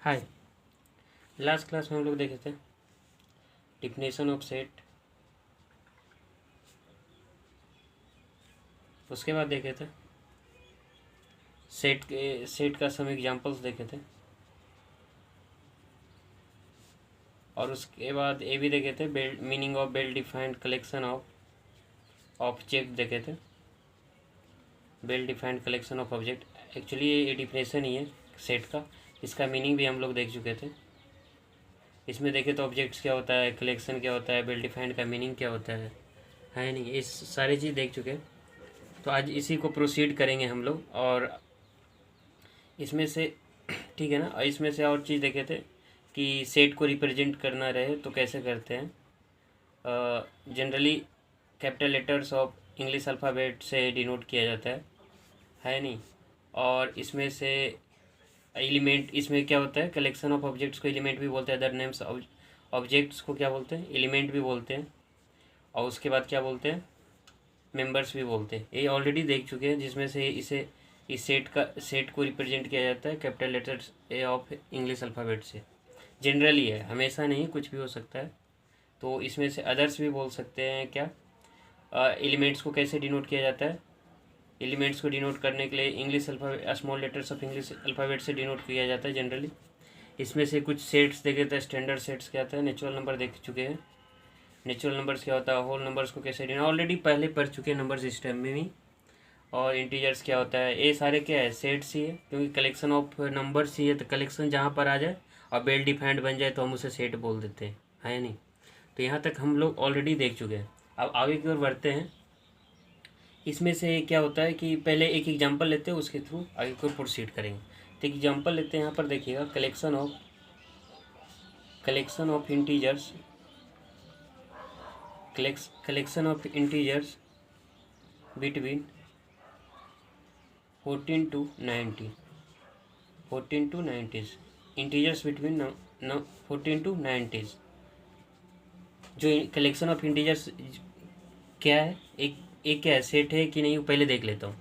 हाय। Last class में हम लोग देखे थे डिफिनेशन ऑफ सेट, उसके बाद देखे थे सेट का सम एग्जांपल्स देखे थे, और उसके बाद ये भी देखे थे meaning of well defined collection of object देखे थे। Well defined collection of object actually ये डिफिनेशन ही है सेट का, इसका मीनिंग भी हम लोग देख चुके थे। इसमें देखे तो ऑब्जेक्ट्स क्या होता है, कलेक्शन क्या होता है, वेल डिफाइंड का मीनिंग क्या होता है नहीं, इस सारी चीज़ देख चुके। तो आज इसी को प्रोसीड करेंगे हम लोग, और इसमें से ठीक है ना, और इसमें से और चीज़ देखे थे कि सेट को रिप्रेजेंट करना रहे तो कैसे करते हैं। Generally capital letters of English alphabet से डिनोट किया जाता है नहीं। और इसमें से एलिमेंट, इसमें क्या होता है, कलेक्शन ऑफ ऑब्जेक्ट्स को एलिमेंट भी बोलते हैं, अदर नेम्स ऑब्जेक्ट्स को क्या बोलते हैं, एलिमेंट भी बोलते हैं, और उसके बाद क्या बोलते हैं, मेंबर्स भी बोलते हैं। ये ऑलरेडी देख चुके हैं, जिसमें से इस सेट को रिप्रेजेंट किया जाता है capital letters of English alphabet से। जनरली है, हमेशा नहीं, कुछ भी हो सकता है। तो इसमें से अदर्स भी बोल सकते हैं। क्या एलिमेंट्स को कैसे डिनोट किया जाता है, एलिमेंट्स को डिनोट करने के लिए English alphabet, small letters of English alphabet से डिनोट किया जाता है जनरली। इसमें से कुछ सेट्स देखे थे, स्टैंडर्ड सेट्स क्या होता है, नेचुरल नंबर देख चुके हैं। नेचुरल नंबर्स क्या होता है, होल नंबर्स को कैसे डिनोट, ऑलरेडी पहले पढ़ चुके हैं नंबर सिस्टम में भी। और इंटीजर्स क्या होता है, ये सारे क्या है, सेट्स ही है, क्योंकि कलेक्शन ऑफ नंबर्स ही है। तो कलेक्शन जहाँ पर आ जाए और वेल डिफाइंड बन जाए तो हम उसे सेट बोल देते हैं, है नहीं। तो यहाँ तक हम लोग ऑलरेडी देख चुके हैं। अब आगे की ओर बढ़ते हैं। इसमें से क्या होता है कि पहले एक एग्जांपल लेते हैं, उसके थ्रू आगे को प्रोसीड करेंगे। तो एग्जांपल लेते हैं, यहाँ पर देखिएगा, collection of integers, collection of integers between 14 to 90, 14 to 90s, integers between 14 to 90s। जो कलेक्शन ऑफ इंटीजर्स क्या है, एक क्या है, सेट है कि नहीं, वो पहले देख लेता हूँ।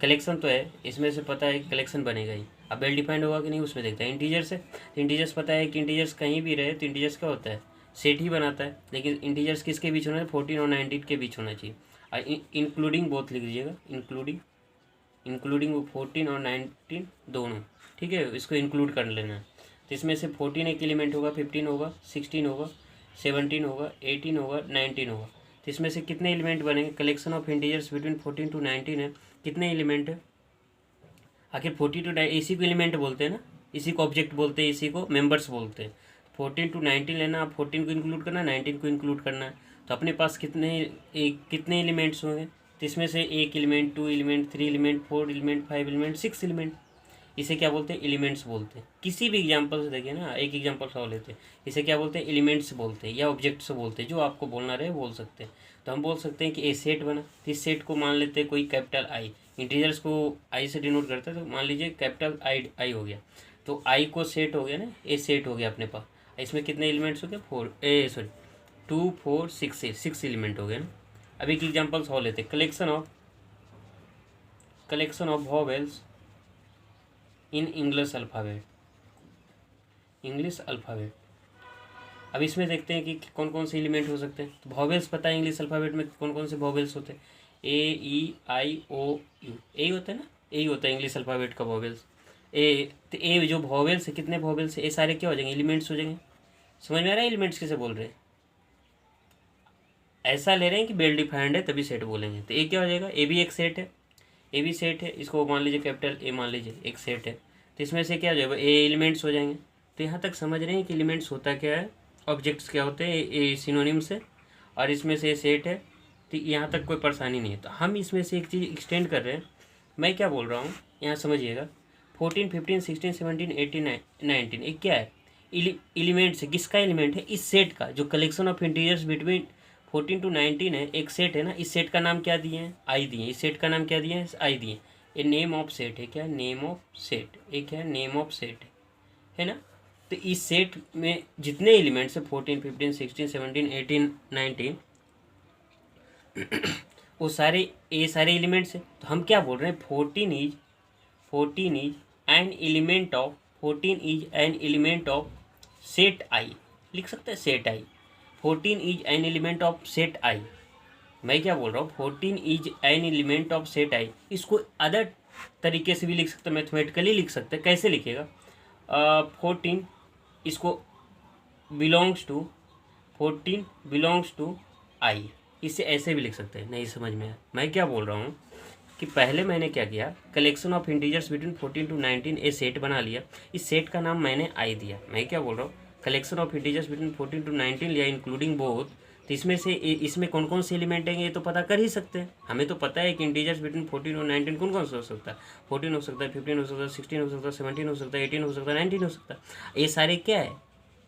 कलेक्शन तो है, इसमें से पता है कि कलेक्शन बनेगा ही। अब वेल डिफाइंड होगा कि नहीं, उसमें देखता है। इंटीजर्स है तो इंटीजर्स पता है कि इंटीजर्स कहीं भी रहे तो इंटीजर्स क्या होता है, सेट ही बनाता है। लेकिन इंटीजर्स किसके बीच होना है, 14 और 19 के बीच होना चाहिए। और इंक्लूडिंग बोथ लिख लीजिएगा, इंक्लूडिंग वो 14 और 19 दोनों, ठीक है, इसको इंक्लूड कर लेना है। तो इसमें से 14 एक एलिमेंट होगा, 15 होगा, 16 होगा, 17 होगा, 18 होगा, 19 होगा। तो इसमें से कितने एलिमेंट बनेंगे, collection of integers between 14 to 19 है, कितने एलिमेंट है, आखिर 40 to 9, इसी को एलिमेंट बोलते हैं ना, इसी को ऑब्जेक्ट बोलते हैं, इसी को मेंबर्स बोलते हैं। 14 to 19 लेना, आप 14 को इंक्लूड करना है, 19 को इंक्लूड करना है। तो अपने पास कितने एलिमेंट्स होंगे, तो इसमें से एक element, 2 element, 3 element, 4 element, 5 element, 6 element, इसे क्या बोलते हैं, एलिमेंट्स बोलते हैं। किसी भी एग्जांपल से देखिए ना, एक एग्जांपल सॉल्व लेते हैं, इसे क्या बोलते हैं, एलिमेंट्स बोलते हैं, या ऑब्जेक्ट्स बोलते हैं, जो आपको बोलना रहे बोल सकते हैं। तो हम बोल सकते हैं कि ए सेट बना, तो इस सेट को मान लेते हैं कोई कैपिटल आई, इंटीजर्स को आई से डिनोट करता है, तो मान लीजिए कैपिटल आई हो गया। तो आई को सेट हो गया ना, ए सेट हो गया अपने पास। इसमें कितने एलिमेंट्स हो गए, 2 4 6 एलिमेंट हो गए ना। अब एक एग्जाम्पल सॉल्व लेते हैं, collection of vowels in English alphabet. अब इसमें देखते हैं कि कौन कौन से एलिमेंट हो सकते हैं। तो वॉवेल्स पता है इंग्लिश अल्फ़ाबेट में कौन कौन से वॉवेल्स होते हैं, ए ई आई ओ यू, यही होता है ना, यही होता है इंग्लिश अल्फ़ाबेट का वॉवेल्स। तो ए जो वॉवेल्स है, कितने वॉवेल्स है, ये सारे क्या हो जाएंगे, एलिमेंट्स हो जाएंगे। समझ में आ रहा है एलिमेंट्स किसे बोल रहे हैं, ऐसा ले रहे हैं कि वेल डिफाइंड है तभी सेट बोलेंगे। तो ए क्या हो जाएगा, ए भी एक सेट है, ए भी सेट है, इसको मान लीजिए कैपिटल ए मान लीजिए, एक सेट है। तो इसमें से क्या हो जाएगा, ए एलिमेंट्स हो जाएंगे। तो यहाँ तक समझ रहे हैं कि एलिमेंट्स होता क्या है, ऑब्जेक्ट्स क्या होते हैं, ए सिनोनिम्स है, और इसमें से सेट है। तो यहाँ तक कोई परेशानी नहीं है। तो हम इसमें से एक चीज़ एक्सटेंड कर रहे हैं। मैं क्या बोल रहा हूँ यहाँ समझिएगा, 14 15 16 17 18 19 एक क्या है, एलिमेंट्स है। किसका एलिमेंट है, इस सेट का, जो collection of integers between 14 to 19 है, एक सेट है ना। इस सेट का नाम क्या दिए हैं, आई दिए हैं। इस सेट का नाम क्या दिए हैं, आई दिए हैं। ये नेम ऑफ सेट है, क्या नेम ऑफ सेट, एक है नेम ऑफ सेट है ना। तो इस सेट में जितने एलिमेंट्स है 14 15 16 17 18 19 वो सारे एलिमेंट्स है। तो हम क्या बोल रहे हैं, 14 is an element of 14 is an element of set I, लिख सकते हैं set I. 14 is an element of set I. मैं क्या बोल रहा हूँ, 14 is an element of set I, इसको अदर तरीके से भी लिख सकते हैं, मैथमेटिकली लिख सकते हैं। कैसे लिखेगा? 14 इसको बिलोंग्स टू, 14 बिलोंग्स टू आई, इसे ऐसे भी लिख सकते हैं। नहीं समझ में आया मैं क्या बोल रहा हूँ कि पहले मैंने क्या किया, collection of integers between 14 to 19 A set बना लिया। इस सेट का नाम मैंने आई दिया। मैं क्या बोल रहा हूँ, collection of integers between 14 to 19 लिया इंक्लूडिंग बोथ। तो इसमें से इसमें कौन कौन से एलिमेंट हैं ये तो पता कर ही सकते हैं। हमें तो पता है कि इंटीजर्स बिटवीन 14 और 19 कौन कौन से हो सकता है। 14 हो सकता है, 15 हो सकता है, 16 हो सकता है, 17 हो सकता है, 18 हो सकता है, 19 हो सकता है। ये सारे क्या है,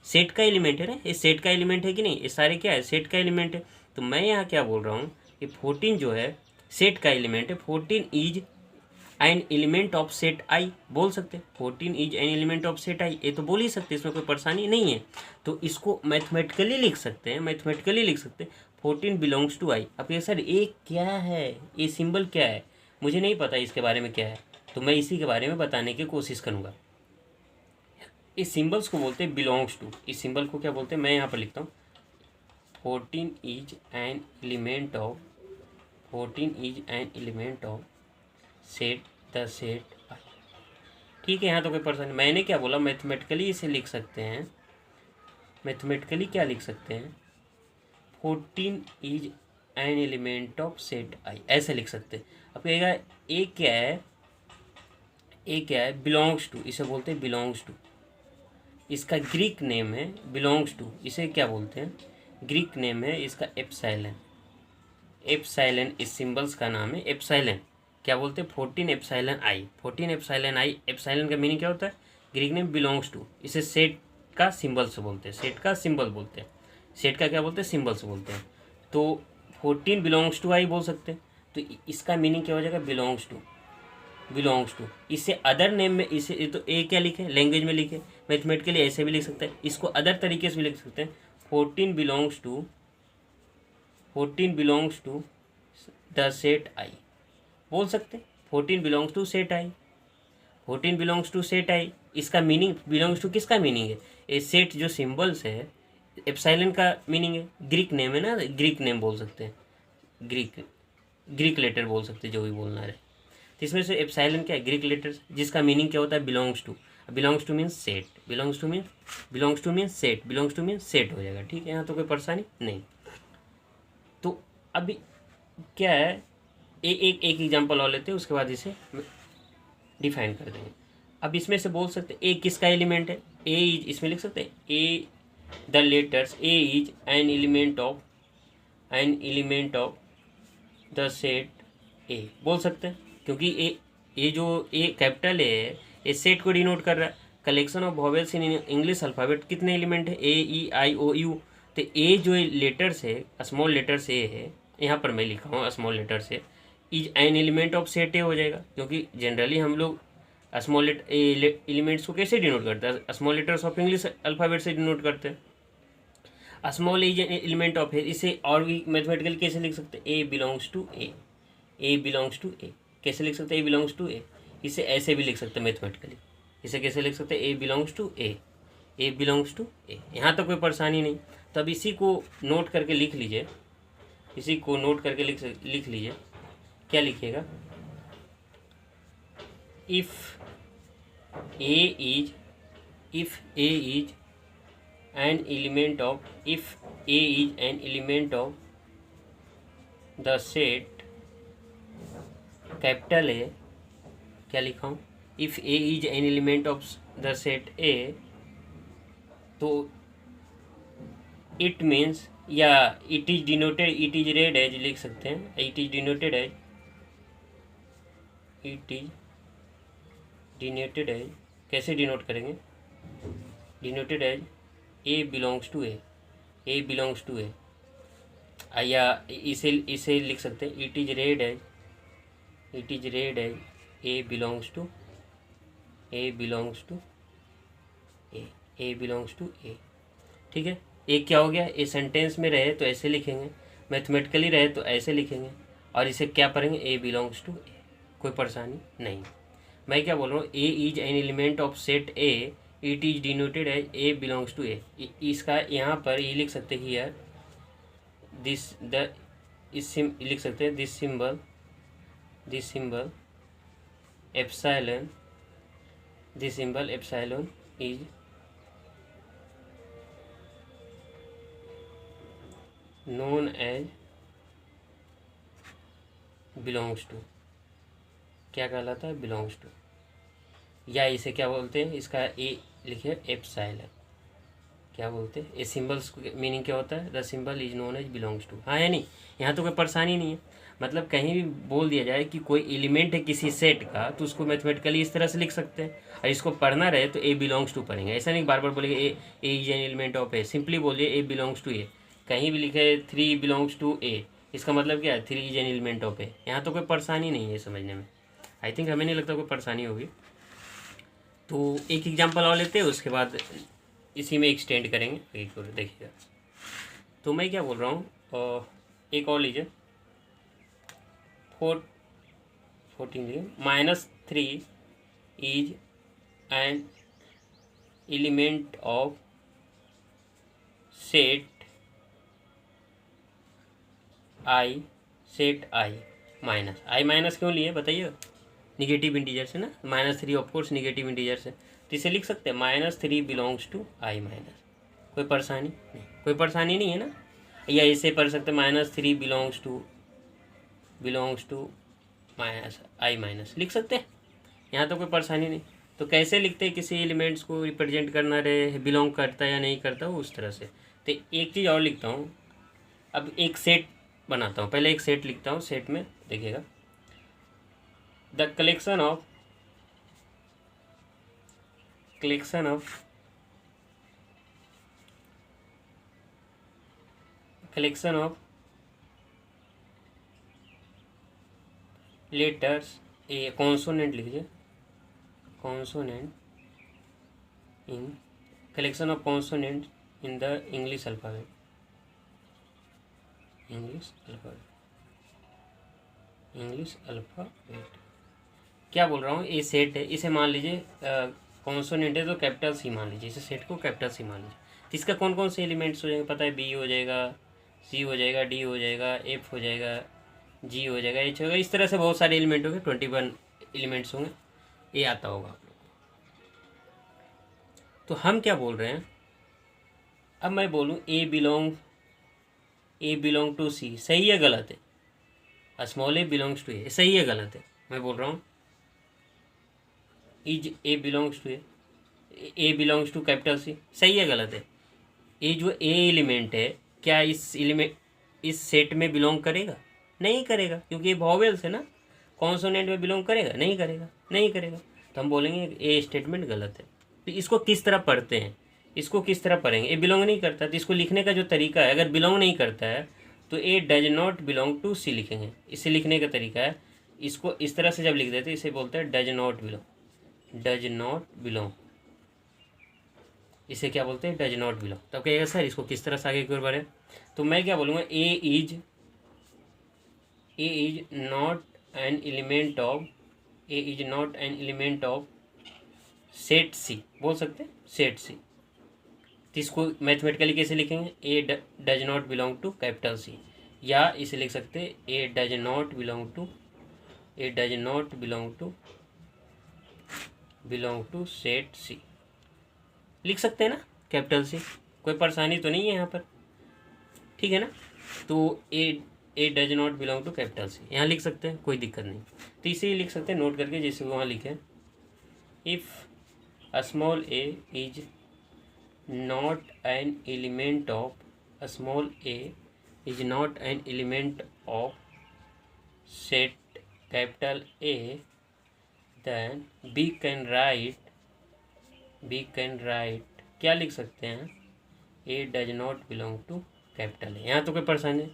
सेट का एलिमेंट है ना। ये सेट का एलिमेंट है कि नहीं, ये सारे क्या है, सेट का एलिमेंट है। तो मैं यहाँ क्या बोल रहा हूँ कि 14 जो है सेट का एलिमेंट है। 14 is an element of set I बोल सकते हैं। 14 is an element of set I, ये तो बोल ही सकते, इसमें कोई परेशानी नहीं है। तो इसको मैथमेटिकली लिख सकते हैं, मैथमेटिकली लिख सकते हैं 14 बिलोंग्स टू आई। अब ये सर ये क्या है, ये सिंबल क्या है, मुझे नहीं पता इसके बारे में क्या है, तो मैं इसी के बारे में बताने की कोशिश करूँगा। इस सिंबल्स को बोलते हैं बिलोंग्स टू। इस सिंबल को क्या बोलते हैं, मैं यहाँ पर लिखता हूँ 14 is an element of, 14 is an element of set the set I. ठीक है, यहाँ तो कोई परेशानी। मैंने क्या बोला, मैथमेटिकली इसे लिख सकते हैं। मैथमेटिकली क्या लिख सकते हैं, 14 is an element of set I, ऐसे लिख सकते हैं। अब कहेगा ए क्या है, ए क्या है, बिलोंग्स टू, इसे बोलते हैं बिलोंग्स टू। इसका ग्रीक नेम है बिलोंग्स टू, इसे क्या बोलते हैं, ग्रीक नेम है इसका एप्सिलॉन। एप्सिलॉन इस सिंबल्स का नाम है एप्सिलॉन। क्या बोलते हैं, 14 epsilon i, 14 epsilon i. Epsilon का मीनिंग क्या होता है, ग्रीक नेम बिलोंग्स टू। इसे सेट का सिंबल्स बोलते हैं, सेट का सिंबल बोलते हैं। सेट का क्या बोलते हैं, सिंबल्स बोलते हैं। तो 14 बिलोंग्स टू आई बोल सकते हैं। तो इसका मीनिंग क्या हो जाएगा, बिलोंग्स टू, बिलोंग्स टू। इसे अदर नेम में, इसे तो ए क्या लिखे, लैंग्वेज में लिखे, मैथमेटिकली ऐसे भी लिख सकते हैं। इसको अदर तरीके से भी लिख सकते हैं, 14 belongs to, 14 belongs to the set I बोल सकते हैं। 14 belongs to set I, 14 belongs to set I. इसका मीनिंग, बिलोंग्स टू किसका मीनिंग है, ये सेट जो सिंबल्स है, एप्सिलॉन का मीनिंग है, ग्रीक नेम है ना, ग्रीक नेम बोल सकते हैं, ग्रीक लेटर बोल सकते हैं, जो भी बोलना है। तो इसमें से एप्सिलॉन क्या है, ग्रीक लेटर, जिसका मीनिंग क्या होता है, belongs to. Belongs to means set, belongs to means, belongs to means set, belongs to means set हो जाएगा। ठीक है, यहाँ तो कोई परेशानी नहीं। तो अभी क्या है, एक एग्जांपल और लेते हैं, उसके बाद इसे डिफाइन कर देंगे। अब इसमें से बोल सकते हैं ए किसका एलिमेंट है, ए इज, इसमें लिख सकते हैं a the letters, a is an element of, an element of the set A बोल सकते हैं। क्योंकि ए जो ए कैपिटल है, ये सेट को डिनोट कर रहा है। Collection of vowels in English alphabet कितने एलिमेंट है, ए ई आई ओ यू। तो ए जो लेटर्स है, स्मॉल लेटर्स ए है, यहाँ पर मैं लिखा हूँ स्मॉल लेटर से, is an element of set ए हो जाएगा। क्योंकि जनरली हम लोग स्मॉल एलिमेंट्स को कैसे डिनोट करते हैं, small letters of English alphabet से डिनोट करते हैं। Small is an element of है, इसे और भी मैथमेटिकली कैसे लिख सकते हैं, a belongs to A, a belongs to A. कैसे लिख सकते हैं, ए बिलोंग्स टू ए। इसे ऐसे भी लिख सकते हैं मैथमेटिकली, इसे कैसे लिख सकते हैं, a belongs to A, a belongs to A. यहाँ तो कोई परेशानी नहीं। तब इसी को नोट करके लिख लीजिए, इसी को नोट करके लिख लीजिए। क्या लिखिएगा, if a is, if a is an element of, if a is an element of the set capital A, क्या लिखा हूँ, if a is an element of the set A, तो इट मीन्स, या it is denoted, it is read as लिख सकते हैं, it is denoted as, it is denoted as, कैसे denote करेंगे, denoted as a belongs to A, a belongs to ए। या इसे लिख सकते हैं, it is read as, it is read as a belongs to, a belongs to A, a belongs to A. ठीक है, एक क्या हो गया, ए सेंटेंस में रहे तो ऐसे लिखेंगे, मैथमेटिकली रहे तो ऐसे लिखेंगे, और इसे क्या पढ़ेंगे, ए बिलोंग्स टू ए, कोई परेशानी नहीं। मैं क्या बोल रहा हूँ, a is an element of set A, it is denoted as a belongs to A. इसका यहाँ पर ये लिख सकते हैं यार, दिस द इस लिख सकते हैं this symbol epsilon, this symbol epsilon is known as belongs to, क्या कहलाता है, बिलोंग्स टू, या इसे क्या बोलते हैं, इसका ए लिखे एप्सिलॉन, क्या बोलते हैं, ए सिंबल्स मीनिंग क्या होता है, the symbol is known as belongs to. हाँ या नहीं, यहाँ तो कोई परेशानी नहीं है। मतलब कहीं भी बोल दिया जाए कि कोई एलिमेंट है किसी सेट का, तो उसको मैथमेटिकली इस तरह से लिख सकते हैं, और इसको पढ़ना रहे तो ए बिलोंग्स टू पढ़ेंगे। ऐसा नहीं बार बार बोलेंगे a is an element of A, simply बोलिए ए बिलोंग्स टू ए। कहीं भी लिखे 3 बिलोंग्स टू ए, इसका मतलब क्या है, 3 इज एन एलिमेंट ऑफ ए। यहाँ तो कोई परेशानी नहीं है समझने में। आई थिंक हमें नहीं लगता कोई परेशानी होगी। तो एक एग्जाम्पल और लेते हैं, उसके बाद इसी में एक्सटेंड करेंगे, एक और देखिएगा। तो मैं क्या बोल रहा हूँ, एक और लीजिए, 14 लीजिए, -3 is an element of set I minus क्यों लिए बताइए, निगेटिव इंटीजर से ना, -3 ऑफकोर्स निगेटिव इंटीजर से, तो इसे लिख सकते हैं -3 बिलोंग्स टू आई माइनस। कोई परेशानी नहीं, कोई परेशानी नहीं है ना। या इसे पढ़ सकते -3 बिलोंग्स टू आई माइनस, लिख सकते हैं, यहाँ तो कोई परेशानी नहीं। तो कैसे लिखते हैं, किसी एलिमेंट्स को रिप्रेजेंट करना रहे, बिलोंग करता है या नहीं करता, उस तरह से। तो एक चीज़ और लिखता हूँ, अब एक सेट बनाता हूँ, पहले एक सेट लिखता हूँ। सेट में देखिएगा, the collection of letters a, consonant लिखिए, consonant in collection of consonant in the English alphabet, English alphabet. क्या बोल रहा हूँ, ये सेट है, इसे मान लीजिए कॉन्सोनेंट है तो कैपिटल सी मान लीजिए, इसे सेट को कैपिटल सी मान लीजिए। तो इसका कौन कौन से एलिमेंट्स हो जाएंगे पता है, बी हो जाएगा, सी हो जाएगा, डी हो जाएगा, एफ हो जाएगा, जी हो जाएगा, एच होगा, इस तरह से बहुत सारे एलिमेंट होंगे, 21 एलिमेंट्स होंगे, ये आता होगा आप लोग। तो हम क्या बोल रहे हैं, अब मैं बोलूँ ए बिलोंग टू सी, सही है गलत है, small a belongs to A, सही है गलत है, मैं बोल रहा हूँ is a belongs to capital C, सही है गलत है। ये जो ए एलिमेंट है, क्या इस सेट में बिलोंग करेगा, नहीं करेगा, क्योंकि ये वॉवेल्स है ना, कॉन्सोनेंट में बिलोंग करेगा, नहीं करेगा। तो हम बोलेंगे ए स्टेटमेंट गलत है। तो इसको किस तरह पढ़ते हैं, इसको किस तरह पढ़ेंगे, ए बिलोंग नहीं करता, तो इसको लिखने का जो तरीका है, अगर बिलोंग नहीं करता है तो a does not belong to सी लिखेंगे। इसे लिखने का तरीका है, इसको इस तरह से जब लिख देते हैं, इसे बोलते हैं डज नॉट बिलोंग, इसे क्या बोलते हैं, डज नॉट बिलोंग। तो कहिएगा सर इसको किस तरह से आगे की ओर बढ़े, तो मैं क्या बोलूँगा, a is not an element of set C, बोल सकते हैं सेट सी। तो इसको मैथमेटिकली कैसे लिखेंगे, a does not belong to capital C, या इसे लिख सकते हैं a does not belong to set C, लिख सकते हैं ना कैपिटल सी, कोई परेशानी तो नहीं है यहाँ पर, ठीक है ना। तो a does not belong to capital C यहाँ लिख सकते हैं, कोई दिक्कत नहीं। तो इसे लिख सकते हैं नोट करके, जैसे वहाँ लिखे, if a small a is not an element of set capital A, then we can write क्या लिख सकते हैं, a does not belong to capital A, यहाँ तो कोई परेशानी है,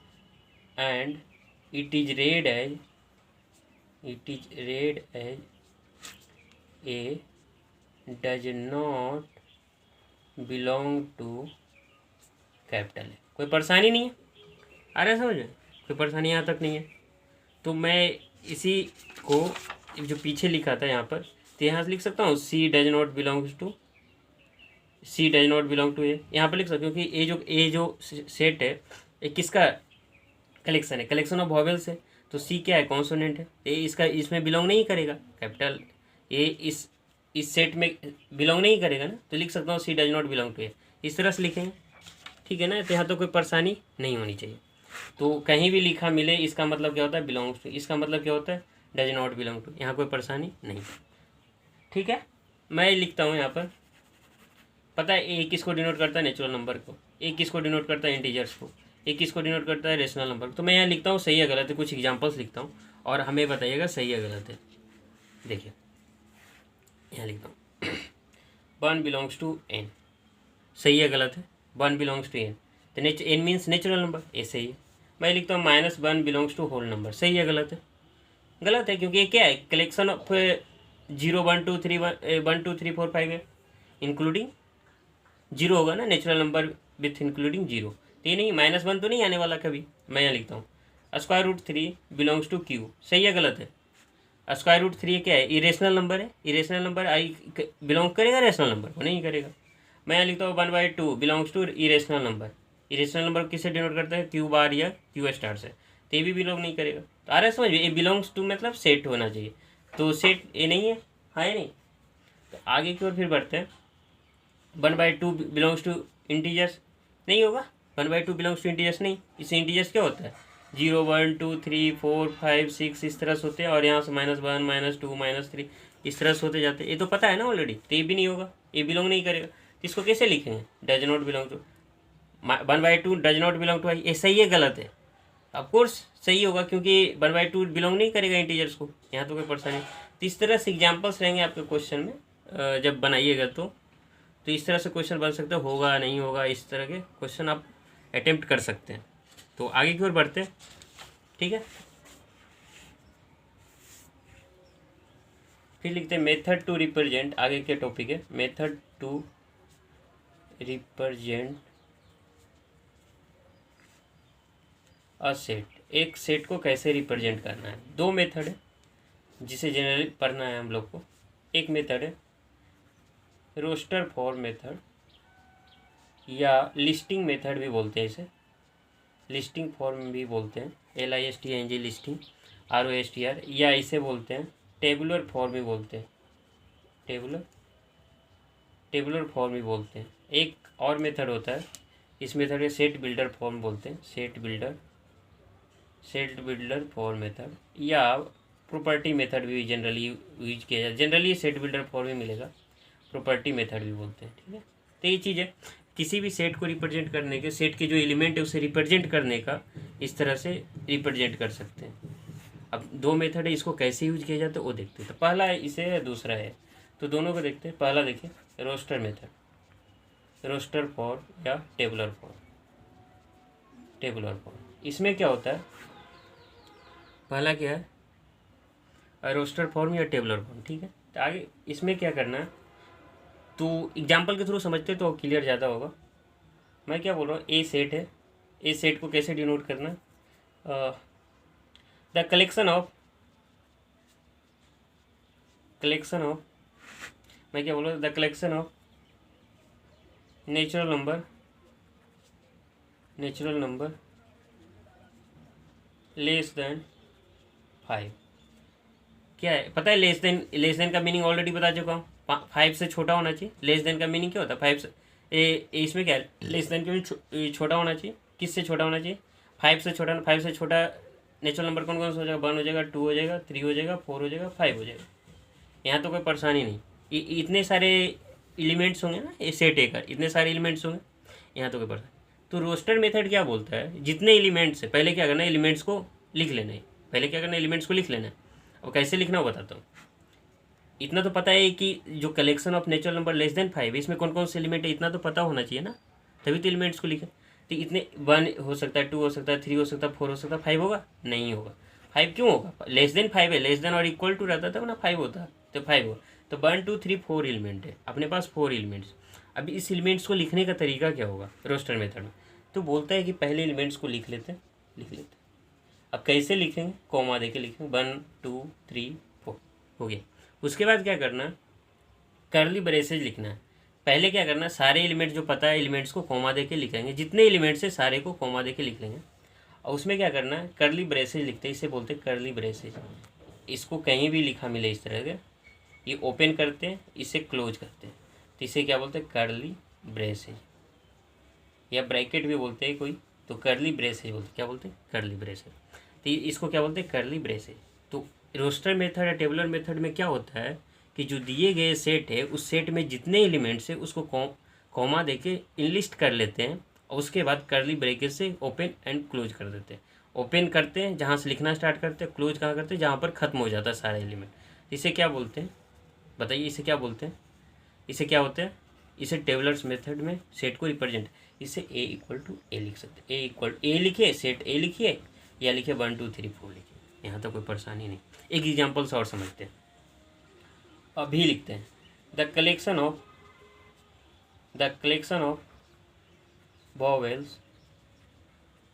and it is read as a does not belong to capital A, कोई परेशानी नहीं है, आ रहा है समझ में, कोई परेशानी यहाँ तक नहीं है। तो मैं इसी को जो पीछे लिखा था यहाँ पर, तो यहाँ से लिख सकता हूँ सी does not belongs to A. यहाँ पर लिख सकता हूँ कि ए जो सेट है ये किसका कलेक्शन है, कलेक्शन ऑफ वॉवेल्स है। तो सी क्या है, कॉन्सोनेंट है। ए इसका इसमें बिलोंग नहीं करेगा, कैपिटल ए इस सेट में बिलोंग नहीं करेगा ना, तो लिख सकता हूँ सी डज नॉट बिलोंग टू ए। इस तरह से लिखेंगे, ठीक है ना। तो यहाँ तो कोई परेशानी नहीं होनी चाहिए। तो कहीं भी लिखा मिले इसका मतलब क्या होता है, बिलोंग्स टू। इसका मतलब क्या होता है, डज नॉट बिलोंग टू। यहाँ कोई परेशानी नहीं, ठीक है। मैं लिखता हूँ यहाँ पर, पता है ए किसको डिनोट करता है, नेचुरल नंबर को। ए किसको डिनोट करता है, इंटीजर्स को। ए किसको डिनोट करता है, रेशनल नंबर। तो मैं यहाँ लिखता हूँ सही है गलत है, कुछ एग्जांपल्स लिखता हूँ और हमें बताइएगा सही है गलत है। देखिए यहाँ लिखता हूँ 1 बिलोंग्स टू एन, सही है गलत है, 1 बिलोंग्स टू एन। तो एन मीन्स नेचुरल नंबर, ए सही है। मैं लिखता हूँ -1 बिलोंग्स टू होल नंबर, सही है गलत है, गलत है क्योंकि ये क्या है, कलेक्शन ऑफ 0 1 2 3 1 2 3 4 5 है, इंक्लूडिंग जीरो होगा ना, natural number with including zero. तो ये नहीं, -1 तो नहीं आने वाला कभी। मैं यहाँ लिखता हूँ √3 बिलोंग्स टू क्यू, सही है गलत है। √3 क्या है, इरेशनल नंबर है। इरेशनल नंबर आई बिलोंग करेगा रेशनल नंबर को, नहीं करेगा। मैं यहाँ लिखता हूँ 1/2 belongs to irrational number. Irrational number किससे डिनोट करता है, क्यू बार या क्यू स्टार से। तो ये भी बिलोंग नहीं करेगा। तो आ रहा है समझ में, ये बिलोंग्स टू मतलब सेट होना चाहिए। तो सेट ये नहीं है, हाँ या नहीं। तो आगे की ओर फिर बढ़ते हैं। 1/2 बिलोंग्स टू इंटीजर्स, नहीं होगा। 1/2 बिलोंग्स टू इंटीजर्स नहीं, इससे इंटीजर्स क्या होता है, 0 1 2 3 4 5 6 इस तरह से होते हैं, और यहाँ से -1 -2 -3 इस तरह से होते जाते हैं। ये तो पता है ना ऑलरेडी। तो ये भी नहीं होगा, ये बिलोंग नहीं करेगा। तो इसको कैसे लिखेंगे, does not belong to 1/2 does not belong to I. ये सही है गलत है, ऑफकोर्स सही होगा क्योंकि 1/2 बिलोंग नहीं करेगा इंटीजर्स को। यहाँ तो कोई परेशानी। तो इस तरह से एग्जाम्पल्स रहेंगे आपके क्वेश्चन में जब बनाइएगा तो इस तरह से क्वेश्चन बन सकते होगा नहीं होगा, इस तरह के क्वेश्चन आप अटेम्प्ट कर सकते हैं। तो आगे की ओर बढ़ते हैं, ठीक है। फिर लिखते हैं मेथड टू रिप्रेजेंट, आगे के टॉपिक है method to represent a set. एक सेट को कैसे रिप्रेजेंट करना है, दो मेथड है जिसे जनरली पढ़ना है हम लोग को। एक मेथड है रोस्टर फॉर्म मेथड, या लिस्टिंग मेथड भी बोलते हैं इसे, लिस्टिंग फॉर्म भी बोलते हैं, LISTING लिस्टिंग, ROSTR, या इसे बोलते हैं टेबुलर फॉर्म भी बोलते हैं, टेबुलर फॉर्म भी बोलते हैं। एक और मेथड होता है, इस मेथड के सेट बिल्डर फॉर्म बोलते हैं, सेट बिल्डर फॉर्म मेथड, या प्रॉपर्टी मेथड भी जनरली यूज किया जाता है। जनरली सेट बिल्डर फॉर्म ही मिलेगा, प्रॉपर्टी मेथड भी बोलते हैं, ठीक है। तो ये चीज़ है, किसी भी सेट को रिप्रेजेंट करने के, सेट के जो एलिमेंट है उसे रिप्रेजेंट करने का इस तरह से रिप्रेजेंट कर सकते हैं। अब दो मेथड है, इसको कैसे यूज किया जाता है वो देखते हैं। तो पहला है इसे है, दूसरा है, तो दोनों को देखते हैं। पहला देखिए रोस्टर मेथड, रोस्टर फॉर्म या टेबुलर फॉर्म। इसमें क्या होता है, पहला क्या है, रोस्टर फॉर्म या टेबुलर फॉर्म, ठीक है। तो आगे इसमें क्या करना है, तो एग्जाम्पल के थ्रू समझते तो क्लियर ज़्यादा होगा। मैं क्या बोल रहा हूँ, ए सेट है, ए सेट को कैसे डिनोट करना है, द कलेक्शन ऑफ मैं क्या बोल रहा हूँ, the collection of natural number less than 5। क्या है पता है, लेस देन का मीनिंग ऑलरेडी बता चुका हूँ, 5 से छोटा होना चाहिए। लेस देन का मीनिंग क्या होता है, 5 से इसमें क्या है, लेस देन के छोटा होना चाहिए। किससे छोटा होना चाहिए, 5 से छोटा। 5 से छोटा नेचुरल नंबर कौन कौन सा हो जाएगा, 1 हो जाएगा, 2 हो जाएगा, 3 हो जाएगा, 4 हो जाएगा, 5 हो जाएगा। यहाँ तो कोई परेशानी नहीं, इतने सारे एलिमेंट्स होंगे ना, ये सेट ए का इतने सारे एलिमेंट्स होंगे, यहाँ तो कोई परेशानी। तो रोस्टर मेथड क्या बोलता है, जितने एलिमेंट्स है पहले क्या करना है, एलिमेंट्स को लिख लेना है। एलिमेंट्स को लिख लेना है। अब कैसे लिखना वो बताता हूँ। इतना तो पता है कि जो collection of natural number less than 5 इसमें कौन कौन से एलिमेंट है, इतना तो पता होना चाहिए ना, तभी तो एलिमेंट्स को लिखे। तो इतने 1 हो सकता है, 2 हो सकता है, 3 हो सकता है, 4 हो सकता है, 5 होगा नहीं होगा। 5 क्यों होगा, लेस देन 5 है, लेस देन और इक्वल टू रहता था ना 5 होता, तो 5 होगा। तो 1 2 3 4 एलिमेंट है अपने पास, 4 एलिमेंट्स। अभी इस एलिमेंट्स को लिखने का तरीका क्या होगा रोस्टर मेथड में, तो बोलता है कि पहले एलिमेंट्स को लिख लेते। अब कैसे लिखेंगे, कॉमा दे के लिखेंगे, 1 2 3 4 हो गया। उसके बाद क्या करना, कर्ली ब्रेसेज लिखना है। पहले क्या करना, सारे एलिमेंट्स जो पता है एलिमेंट्स को कॉमा दे के लिखेंगे, जितने एलिमेंट्स है सारे को कॉमा दे के लिख लेंगे। और उसमें क्या करना है, कर्ली ब्रेसेज लिखते हैं, इसे बोलते हैं कर्ली ब्रेसेज। इसको कहीं भी लिखा मिले इस तरह के, ये ओपन करते हैं, इसे क्लोज करते हैं, तो इसे क्या बोलते हैं, कर्ली ब्रेसेज, या ब्रैकेट भी बोलते हैं कोई, तो कर्ली ब्रेसेज बोलते, क्या बोलते हैं, कर्ली ब्रेसेज। तो इसको क्या बोलते हैं, कर्ली ब्रेसेज। तो रोस्टर मेथड या टेबुलर मेथड में क्या होता है कि जो दिए गए सेट है उस सेट में जितने एलिमेंट्स है उसको कॉमा देके इनलिस्ट कर लेते हैं, और उसके बाद कर्ली ब्रैकेट से ओपन एंड क्लोज कर देते हैं। ओपन करते हैं जहाँ से लिखना स्टार्ट करते हैं, क्लोज कहाँ करते हैं, जहाँ पर ख़त्म हो जाता है सारा एलिमेंट। इसे क्या बोलते हैं, बताइए इसे क्या बोलते हैं, इसे क्या होता है, इसे टेबुलर्स मेथड में सेट को रिप्रेजेंट, इसे ए इक्वल टू ए लिख सकते हैं। ए इक्वल ए लिखिए, सेट ए लिखिए, या लिखिए 1 2 3 4 लिखिए, यहाँ तो कोई परेशानी नहीं। एक एग्जाम्पल से और समझते हैं, अभी लिखते हैं, the collection of vowels,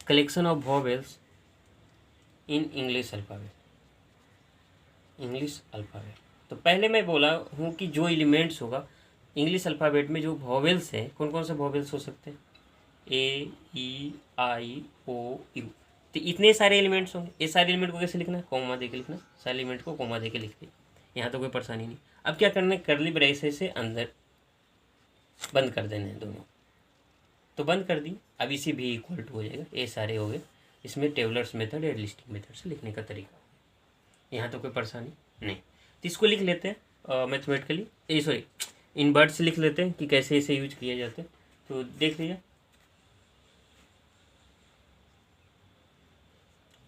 collection of vowels in English alphabet, English alphabet. तो पहले मैं बोला हूँ कि जो एलिमेंट्स होगा इंग्लिश अल्फ़ाबेट में, जो वॉवेल्स हैं, कौन कौन से वॉवेल्स हो सकते हैं, ए ई आई ओ यू। तो इतने सारे एलिमेंट्स होंगे, ये सारे एलिमेंट को कैसे लिखना है, कॉमा दे के लिखना, सारे एलिमेंट को कॉमा दे के लिख दिए, यहाँ तो कोई परेशानी नहीं। अब क्या करना है, कर्ली ब्रेसेस से अंदर बंद कर देने हैं दोनों, तो बंद कर दी। अब इसी भी इक्वल टू हो जाएगा, ये सारे हो गए। इसमें टेबुलर्स मेथड या लिस्टिंग मेथड से लिखने का तरीका, यहाँ तो कोई परेशानी नहीं। तो इसको लिख लेते हैं मैथमेटिकली, सॉरी इन वर्ड से लिख लेते हैं कि कैसे इसे यूज किए जाते हैं। तो देख लीजिए,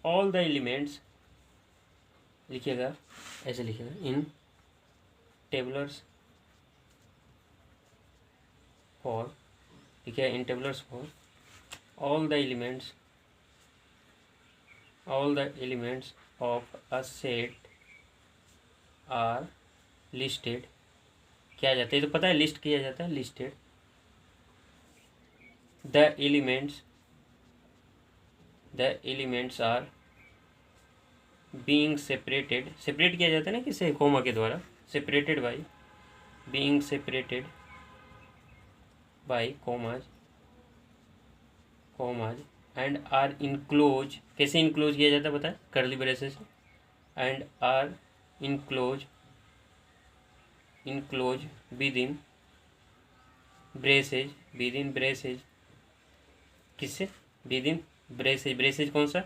ऑल द एलिमेंट्स लिखिएगा, ऐसे लिखिएगा, इन टेबुलर्स फॉर, ठीक है, इन टेबुलर्स for all the elements of a set are listed, किया जाता है, तो पता है लिस्ट किया जाता है, listed the elements are being separated, separate किया जाता है ना किसे, कोमा के द्वारा, separated by, being separated by commas and are enclose, कैसे इनक्लोज किया जाता है बताए, curly braces, and are enclose within braces, किससे, विद इन ब्रेसेज कौन सा,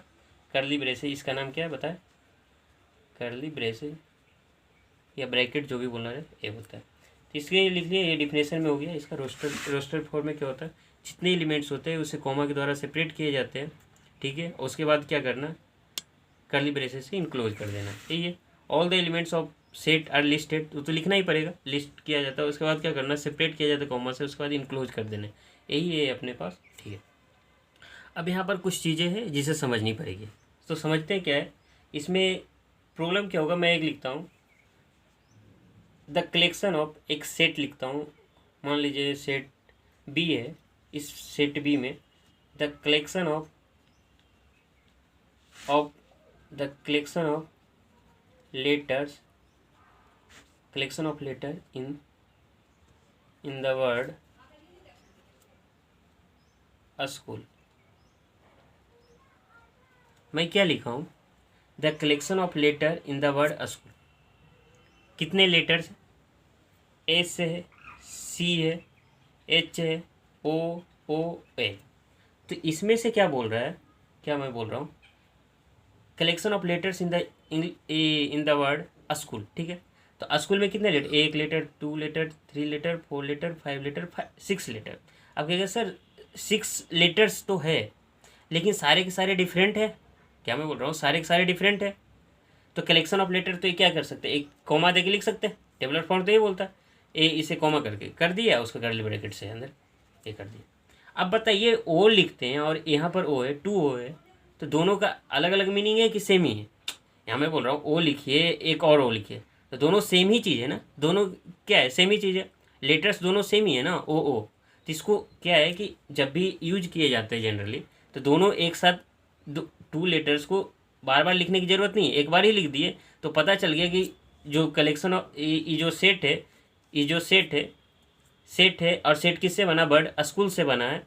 कर्ली ब्रेसेज, इसका नाम क्या है बताए, कर्ली ब्रेसेज या ब्रैकेट जो भी बोलना है ये होता है। तो इसके लिख लिए, ये डिफिनेशन में हो गया। इसका रोस्टर फॉर्म में क्या होता है, जितने एलिमेंट्स होते हैं उसे कॉमा के द्वारा सेपरेट किए जाते हैं, ठीक है, उसके बाद क्या करना, कर्ली ब्रेसेस से इनक्लोज कर देना, यही है। All the elements of set are listed, तो लिखना ही पड़ेगा, लिस्ट किया जाता है, उसके बाद क्या करना, सेपरेट किया जाता है कॉमा से, उसके बाद इनक्लोज कर देना, यही है अपने पास, ठीक है। अब यहाँ पर कुछ चीज़ें हैं जिसे समझनी पड़ेगी, तो समझते हैं क्या है इसमें प्रॉब्लम क्या होगा। मैं एक लिखता हूँ, द कलेक्शन ऑफ, एक सेट लिखता हूँ, मान लीजिए सेट बी है, इस सेट बी में the collection of letters, collection of letter in the word school. मैं क्या लिखा हूँ, the collection of letter in the word school. कितने लेटर्स, एस है, सी है, एच है, ओ ए। तो इसमें से क्या बोल रहा है, क्या मैं बोल रहा हूँ, collection of letters in the word school, ठीक है। तो स्कूल में कितने letter, 1 letter, 2 letter, 3 letter, 4 letter, 5 letter, 6 letter. अब कहेगा सर 6 लेटर्स तो है, लेकिन सारे के सारे डिफरेंट है, क्या मैं बोल रहा हूँ, सारे के सारे डिफरेंट है। तो कलेक्शन ऑफ लेटर तो ये क्या कर सकते हैं, एक कॉमा देके लिख सकते हैं, टेबुलर फॉर्म तो ये बोलता है, इसे कॉमा करके कर दिया, उसका कर्ली ब्रैकेट से अंदर ये कर दिया। अब बताइए ओ लिखते हैं और यहाँ पर ओ है, 2 ओ है, तो दोनों का अलग अलग मीनिंग है कि सेम ही है। यहाँ मैं बोल रहा हूँ ओ लिखिए, एक और ओ लिखिए, तो दोनों सेम ही चीज़ है ना, दोनों क्या है, सेम ही चीज़ है, लेटर्स दोनों सेम ही है ना, ओ। तो इसको क्या है कि जब भी यूज किए जाते हैं जनरली, तो दोनों एक साथ 2 लेटर्स को बार बार लिखने की ज़रूरत नहीं है, एक बार ही लिख दिए तो पता चल गया कि जो कलेक्शन ऑफ ये जो सेट है, ये जो सेट है और सेट किससे बना, वर्ड स्कूल से बना है।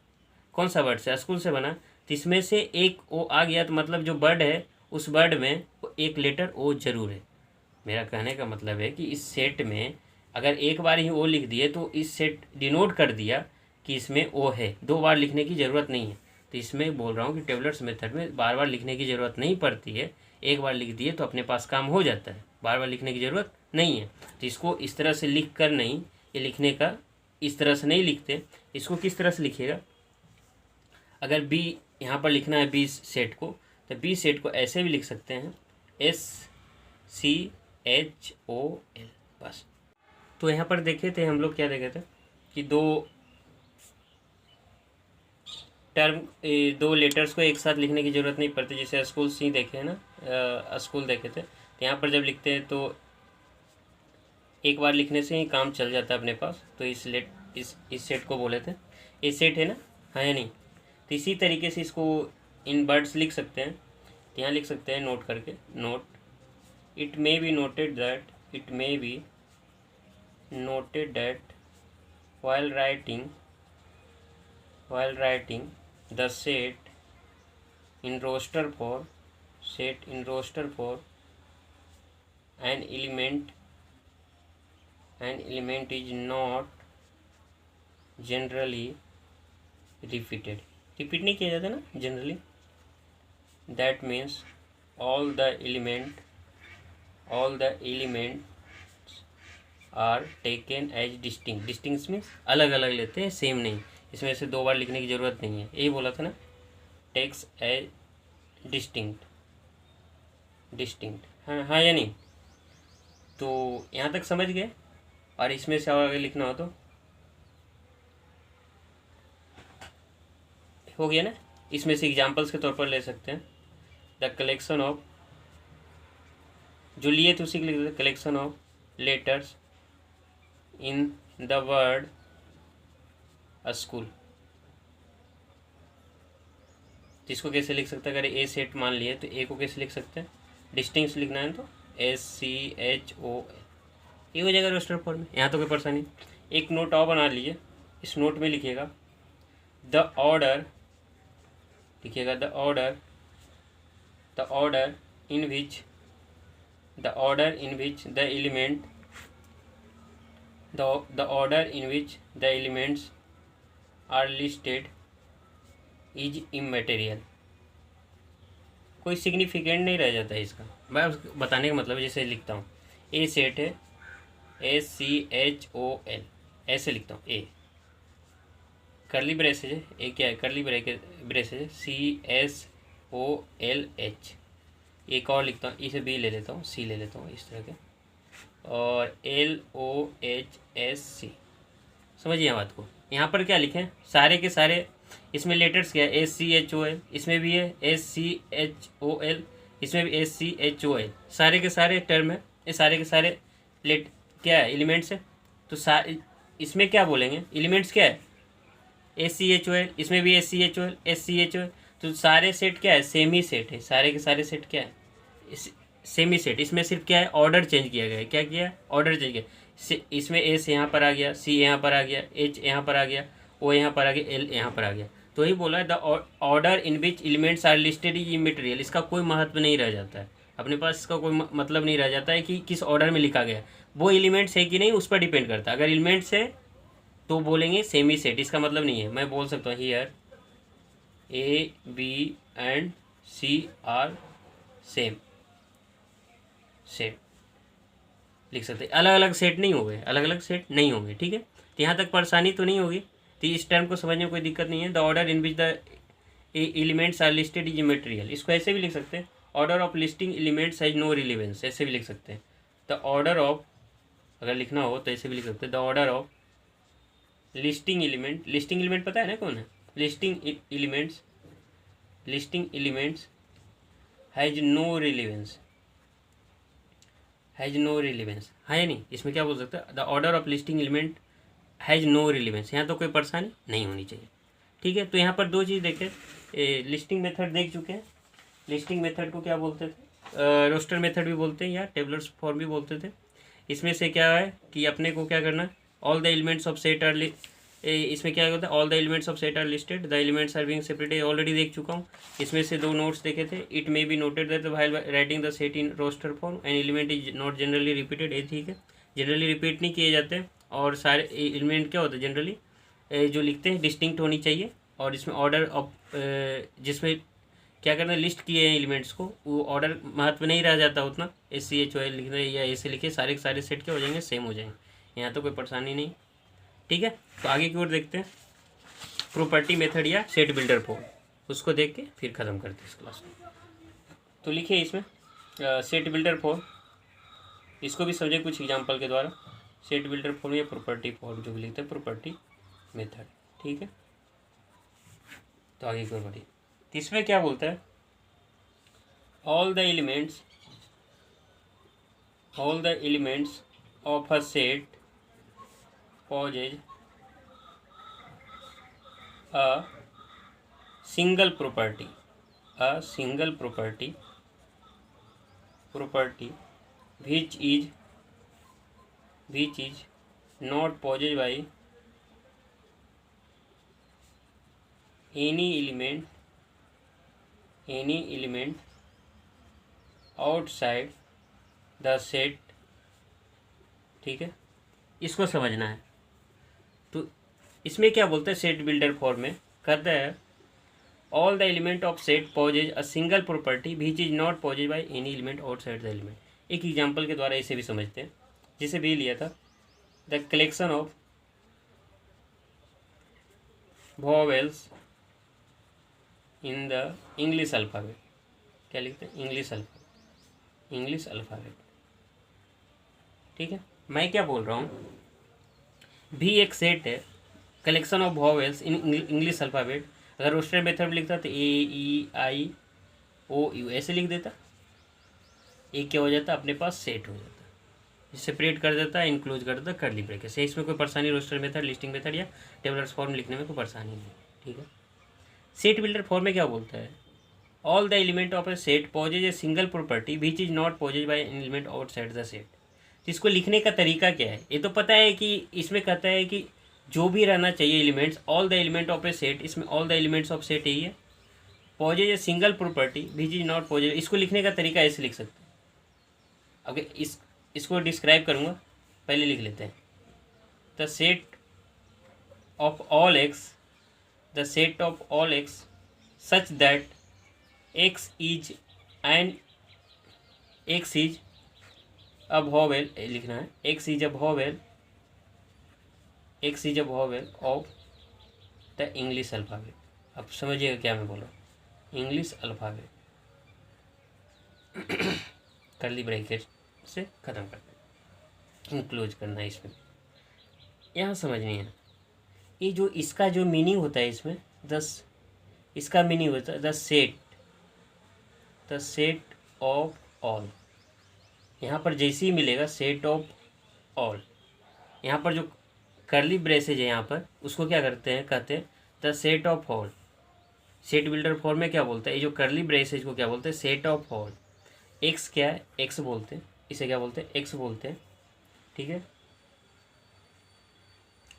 कौन सा वर्ड से, स्कूल से बना। तो इसमें से एक ओ आ गया तो मतलब जो वर्ड है उस वर्ड में एक लेटर ओ जरूर है। मेरा कहने का मतलब है कि इस सेट में अगर एक बार ही ओ लिख दिए तो इस सेट डिनोट कर दिया कि इसमें ओ है, 2 बार लिखने की ज़रूरत नहीं है। तो इसमें बोल रहा हूँ कि टेबलर्स मेथड में बार बार लिखने की ज़रूरत नहीं पड़ती है, एक बार लिख दिए तो अपने पास काम हो जाता है, बार बार लिखने की ज़रूरत नहीं है। तो इसको इस तरह से लिख कर नहीं, ये लिखने का इस तरह से नहीं लिखते। इसको किस तरह से लिखिएगा, अगर बी यहाँ पर लिखना है बी सेट को, तो बी सेट को ऐसे भी लिख सकते हैं, SCHOL बस। तो यहाँ पर देखे थे हम लोग, क्या देखे थे कि दो लेटर्स को एक साथ लिखने की ज़रूरत नहीं पड़ती। जैसे स्कूल सी देखे हैं ना, स्कूल देखे थे, तो यहाँ पर जब लिखते हैं तो एक बार लिखने से ही काम चल जाता है अपने पास। तो इस सेट को बोले थे, ये सेट है ना, हाँ या नहीं। तो इसी तरीके से इसको इन वर्ड्स लिख सकते हैं। तो यहाँ लिख सकते हैं नोट करके, note it may be noted that while writing the set in roster for an element is not generally repeated नहीं किया जाता ना generally, that means all the elements are taken as distinct means अलग अलग लेते हैं, same नहीं। इसमें से 2 बार लिखने की ज़रूरत नहीं है, यही बोला था ना, टेक्स एज डिस्टिंक्ट। हाँ या नहीं। तो यहाँ तक समझ गए। और इसमें से और आगे लिखना हो तो हो गया ना। इसमें से एग्जाम्पल्स के तौर पर ले सकते हैं, द कलेक्शन ऑफ, जो लिए थे उसी के लिख देते, collection of letters in the word school. तो इसको कैसे लिख सकते हैं, अगर ए सेट मान लिए तो ए को कैसे लिख सकते हैं, डिस्टिंक्ट लिखना है तो SCHOL, ये हो जाएगा रोस्टर फॉर्म में। यहाँ तो कोई परेशानी। एक नोट और बना लीजिए, इस नोट में लिखिएगा the order in which the elements are listed is immaterial। कोई सिग्निफिकेंट नहीं रह जाता है इसका। मैं बताने का मतलब जैसे लिखता हूँ, ए सेट है SCHOL, ऐसे लिखता हूँ, ए करली ब्रेसेज है, ए क्या है, करली ब्रेसेज है, CSOLH। एक और लिखता हूँ, इसे बी ले लेता हूँ, सी ले लेता हूँ, इस तरह के, और LOHSC। समझिए बात को। यहाँ पर क्या लिखें, सारे के सारे इसमें लेटर्स क्या है, SCHOL, इसमें भी है SCHOL, इसमें भी SCHOL, सारे के सारे टर्म है, ये सारे के सारे क्या है, एलिमेंट्स है। तो इसमें क्या बोलेंगे, एलिमेंट्स क्या है, SCHOL, इसमें भी SCHOL। तो सारे सेट क्या है, सेमी सेट है, सारे के सारे सेट क्या है, सेमी सेट। इसमें सिर्फ क्या है, ऑर्डर चेंज किया गया है। क्या किया है, ऑर्डर चेंज किया। इसमें S यहाँ पर आ गया, C यहाँ पर आ गया, H यहाँ पर आ गया, O यहाँ पर आ गया, L यहाँ पर आ गया। तो ही बोला है the order in which elements are listed is immaterial. इसका कोई महत्व नहीं रह जाता है, अपने पास इसका कोई मतलब नहीं रह जाता है कि किस ऑर्डर में लिखा गया। वो एलिमेंट्स है कि नहीं उस पर डिपेंड करता है। अगर एलिमेंट्स है तो बोलेंगे सेमी सेट, इसका मतलब नहीं है। मैं बोल सकता हूँ here A, B and C are same set, लिख सकते हैं। अलग अलग सेट नहीं होंगे, ठीक है। तो यहाँ तक परेशानी तो नहीं होगी। तो इस टर्म को समझने में कोई दिक्कत नहीं है। The order in which the elements are listed is immaterial. इसको ऐसे भी लिख सकते हैं, order of listing elements has no relevance, ऐसे भी लिख सकते हैं। द ऑर्डर ऑफ, अगर लिखना हो तो ऐसे भी लिख सकते हैं, the order of listing element पता है ना कौन है, listing elements has no relevance, हाँ या नहीं। इसमें क्या बोल सकते हैं, the order of listing element has no relevance. यहाँ तो कोई परेशानी नहीं होनी चाहिए, ठीक है। तो यहाँ पर 2 चीज़ देखें, लिस्टिंग मेथड देख चुके हैं। लिस्टिंग मेथड को क्या बोलते थे, रोस्टर मेथड भी बोलते हैं या टेबलर्स फॉर्म भी बोलते थे। इसमें से क्या है कि अपने को क्या करना है, all the elements of set are, इसमें क्या होता है, all the elements of set are listed, the elements are being separated, already देख चुका हूँ। इसमें से 2 नोट्स देखे थे। It may be noted that while writing the set in roster form an element is not generally repeated, ये ठीक है, जनरली रिपीट नहीं किए जाते हैं। और सारे एलिमेंट क्या होते हैं जनरली जो लिखते हैं डिस्टिंक्ट होनी चाहिए। और इसमें ऑर्डर ऑफ जिसमें क्या करना है, लिस्ट किए हैं एलिमेंट्स को, वो ऑर्डर महत्व नहीं रह जाता उतना, SCHOL लिखना या ऐसे लिखे, सारे के सारे सेट क्या हो जाएंगे, सेम हो जाएंगे। यहाँ तो कोई परेशानी नहीं, ठीक है। तो आगे की ओर देखते हैं प्रॉपर्टी मेथड या सेट बिल्डर फॉर्म, उसको देख के फिर ख़त्म करते हैं इस क्लास को। तो लिखिए इसमें सेट बिल्डर फॉर्म, इसको भी समझे कुछ एग्जांपल के द्वारा। सेट बिल्डर फॉर्म या प्रॉपर्टी फॉर्म जो भी लिखते हैं प्रॉपर्टी मेथड, ठीक है। तो आगे की ओर बढ़िए। तो इसमें क्या बोलता है, all the elements of a set possess a single property which is not possessed by any element outside the set, ठीक है। इसको समझना है। तो इसमें क्या बोलता है, सेट बिल्डर फॉर्म में कहता है all the element of set possess a single property which is not possess by any element outside the element. एक एग्जांपल के द्वारा इसे भी समझते हैं, जिसे भी लिया था, the collection of vowels in the English alphabet, क्या लिखते हैं, इंग्लिश अल्फ़ाबेट, ठीक है। मैं क्या बोल रहा हूँ, भी एक सेट है, collection of vowels in English alphabet. अगर रोस्टर मेथड में लिखता तो AEIOU ऐसे लिख देता, एक क्या हो जाता, अपने पास सेट हो जाता, सेपरेट कर देता, इंक्लूज कर देता कर्ली ब्रैकेट से। इसमें कोई परेशानी रोस्टर मेथड, लिस्टिंग मेथड या टेबलर्स फॉर्म लिखने में कोई परेशानी नहीं, ठीक है। सेट बिल्डर फॉर्म में क्या बोलता है, all the element of a set possess a single property which is not possess by an element outside the set. तो इसको लिखने का तरीका क्या है, ये तो पता है कि इसमें कहता है कि जो भी रहना चाहिए elements, all the element of a set, इसमें all the elements of set यही है, possess a single property which is not possess. इसको लिखने का तरीका ऐसे लिख सकते हैं। अगर इसको डिस्क्राइब करूँगा, पहले लिख लेते हैं, the set of all x such that x is a vowel, लिखना है, x is a vowel of the English alphabet। अब समझिएगा क्या मैं बोल रहा हूँ, इंग्लिश अल्फ़ाबेट कर्ली ब्रैकेट से ख़त्म करना है, इंक्लोज करना है। इसमें यहाँ समझनी है, ये जो इसका जो मीनिंग होता है इसमें, इसका मीनिंग होता है द सेट ऑफ ऑल। यहाँ पर जैसे ही मिलेगा सेट ऑफ ऑल, यहाँ पर जो कर्ली ब्रेसेज है यहाँ पर, उसको क्या करते हैं, कहते हैं the set of all. Set builder form में क्या बोलता है, ये जो कर्ली ब्रेसेज को क्या बोलते हैं, सेट ऑफ ऑल। एक्स क्या है, एक्स बोलते हैं, इसे क्या बोलते हैं, एक्स बोलते हैं, ठीक है।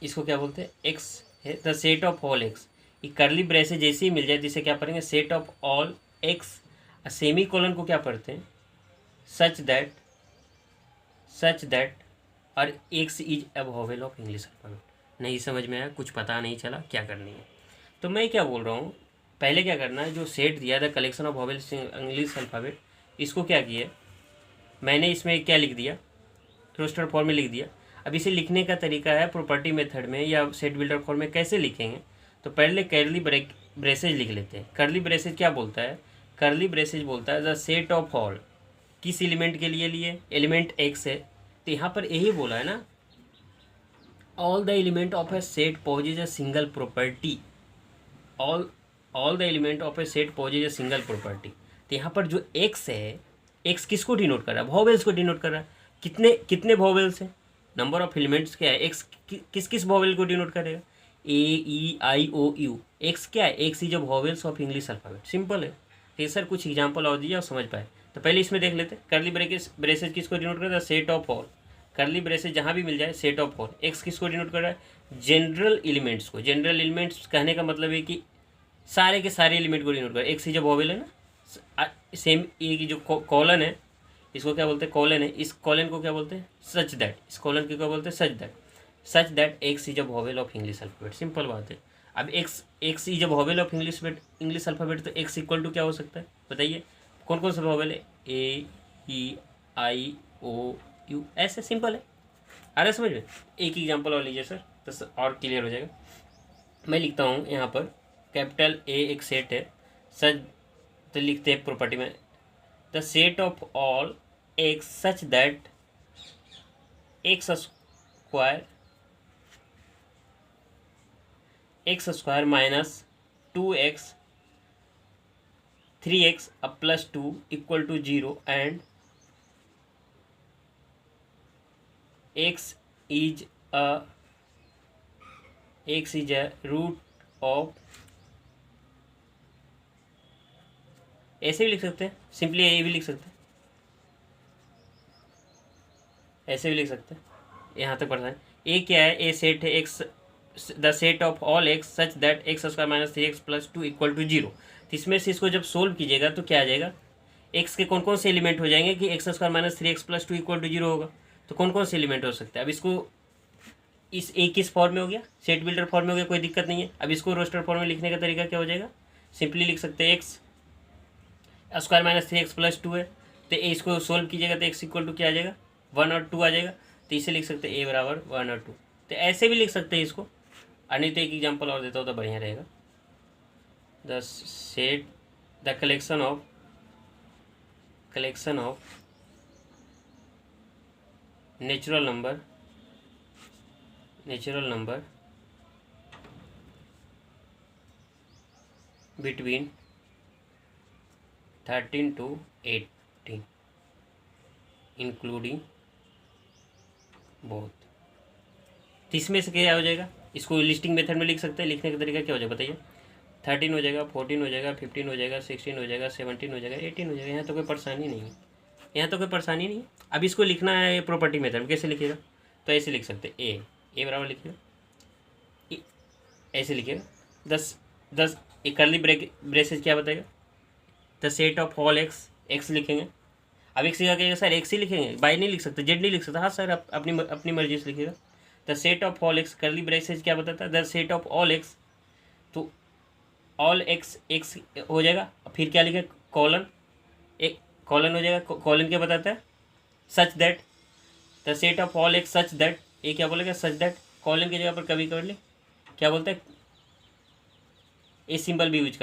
इसको क्या बोलते हैं, एक्स है the set of all x. ये कर्ली ब्रेसेज जैसे ही मिल जाए तो इसे क्या पढ़ेंगे, set of all x. Semi colon को क्या पढ़ते हैं, सच दैट और x is a vowel of English alphabet. नहीं समझ में आया, कुछ पता नहीं चला क्या करनी है, तो मैं क्या बोल रहा हूँ, पहले क्या करना है, जो सेट दिया था collection of vowels in English alphabet, इसको क्या किया मैंने, इसमें क्या लिख दिया, रोस्टर फॉर्म में लिख दिया। अब इसे लिखने का तरीका है प्रॉपर्टी मेथड में या सेट बिल्डर फॉर्म में कैसे लिखेंगे, तो पहले कर्ली ब्रेसेज लिख लेते हैं। कर्ली ब्रेसेज क्या बोलता है, कर्ली ब्रेसेज बोलता है द सेट ऑफ ऑल, किस एलिमेंट के लिए एलिमेंट एक्स है, तो यहाँ पर यही बोला है ना, all the element of a set possess a single property, all the element of a set possess a single property. तो यहाँ पर जो एक्स है, एक्स किसको डिनोट कर रहा है, वॉवेल्स को डिनोट कर रहा है। कितने वॉवेल्स हैं, नंबर ऑफ एलिमेंट्स क्या है, एक्स किस वॉवेल को डिनोट करेगा, AEIOU। एक्स क्या है, x is a vowels of English alphabet, simple है। तो सर कुछ एग्जांपल और दीजिए और समझ पाए। तो पहले इसमें देख लेते हैं, कर्ली ब्रेसेज किसको डिनोट करता है, set of all. Curly braces जहाँ भी मिल जाए सेट ऑफ ऑल, एक्स किसको डिनोट कर रहा है, जनरल एलिमेंट्स को। जनरल एलिमेंट्स कहने का मतलब है कि सारे के सारे एलिमेंट को डिनोट कर, एक्स ही जब वॉवेल है ना, सेम ये की जो कॉलन है इसको क्या बोलते हैं, कॉलन है, इस कॉलन को क्या बोलते हैं, सच दैट, इस कॉलन को क्या बोलते हैं, सच that x is a vowel of English alphabet. Simple बात है। अब x is a vowel of English alphabet, तो एक्स इक्वल टू क्या हो सकता है बताइए, कौन कौन सा वॉवेल है, ए ई आई ओ यू, ऐसे सिंपल है। आ रहा है समझ में। एक एग्जाम्पल और लीजिए सर, तो और क्लियर हो जाएगा। मैं लिखता हूँ यहाँ पर कैपिटल ए एक सेट है, सच, तो लिखते हैं प्रॉपर्टी में, the set of all x such that x square minus 2x 3x अब plus 2 equal to 0 and x is a root of, ऐसे भी लिख सकते हैं, सिंपली ये भी लिख सकते हैं, ऐसे भी लिख सकते हैं, यहाँ तक पढ़ना है। ए क्या है, ए सेट है, x the set of all x such that x square minus 3x plus 2 equal to 0। तो इसमें से इसको जब सोल्व कीजिएगा तो क्या आ जाएगा, एक्स के कौन कौन से एलिमेंट हो जाएंगे कि x square minus 3x plus 2 equal to 0 होगा, तो कौन कौन से एलिमेंट हो सकते हैं। अब इसको इस एक किस फॉर्म में हो गया, सेट बिल्डर फॉर्म में हो गया, कोई दिक्कत नहीं है। अब इसको रोस्टर फॉर्म में लिखने का तरीका क्या हो जाएगा, सिंपली लिख सकते हैं x square minus 3x plus 2 है, तो इसको सोल्व कीजिएगा तो एक्स इक्वल टू क्या आ जाएगा, 1 और 2 आ जाएगा। तो इसे लिख सकते हैं ए बराबर 1 और 2, तो ऐसे भी लिख सकते हैं इसको। नहीं तो एक एग्जाम्पल और देता हूँ तो बढ़िया रहेगा। The collection of natural number between 13 to 18 including both. तो इसमें से क्या हो जाएगा, इसको लिस्टिंग मेथड में लिख सकते हैं। लिखने का तरीका क्या हो जाएगा बताइए, 13 हो जाएगा, 14 हो जाएगा, 15 हो जाएगा, 16 हो जाएगा, 17 हो जाएगा, 18 हो जाएगा। यहाँ तो कोई परेशानी नहीं है, यहाँ तो कोई परेशानी नहीं है। अब इसको लिखना है प्रॉपर्टी मेथड में, कैसे लिखिएगा, तो ऐसे लिख सकते हैं, ए बराबर लिखिएगा, ऐसे लिखिएगा 10 एक कर्ली ब्रेसेस क्या बताएगा, the set of all x लिखेंगे। अब एक्स क्या कहेगा सर, एक्स ही लिखेंगे, बाई नहीं लिख सकते, जेड नहीं लिख सकते। हाँ सर, आप अपनी मर्जी से लिखिएगा। The set of all x, curly braces क्या बताता है, the set of all x, तो ऑल एक्स हो जाएगा, फिर क्या लिखे, कॉलन, एक कॉलन हो जाएगा। कॉलन क्या बताता है, such that, the set of all x such that, ये क्या बोलेगा, सच दैट। कॉलन की जगह पर कभी कभी क्या बोलते हैं, ए सिंबल भी यूज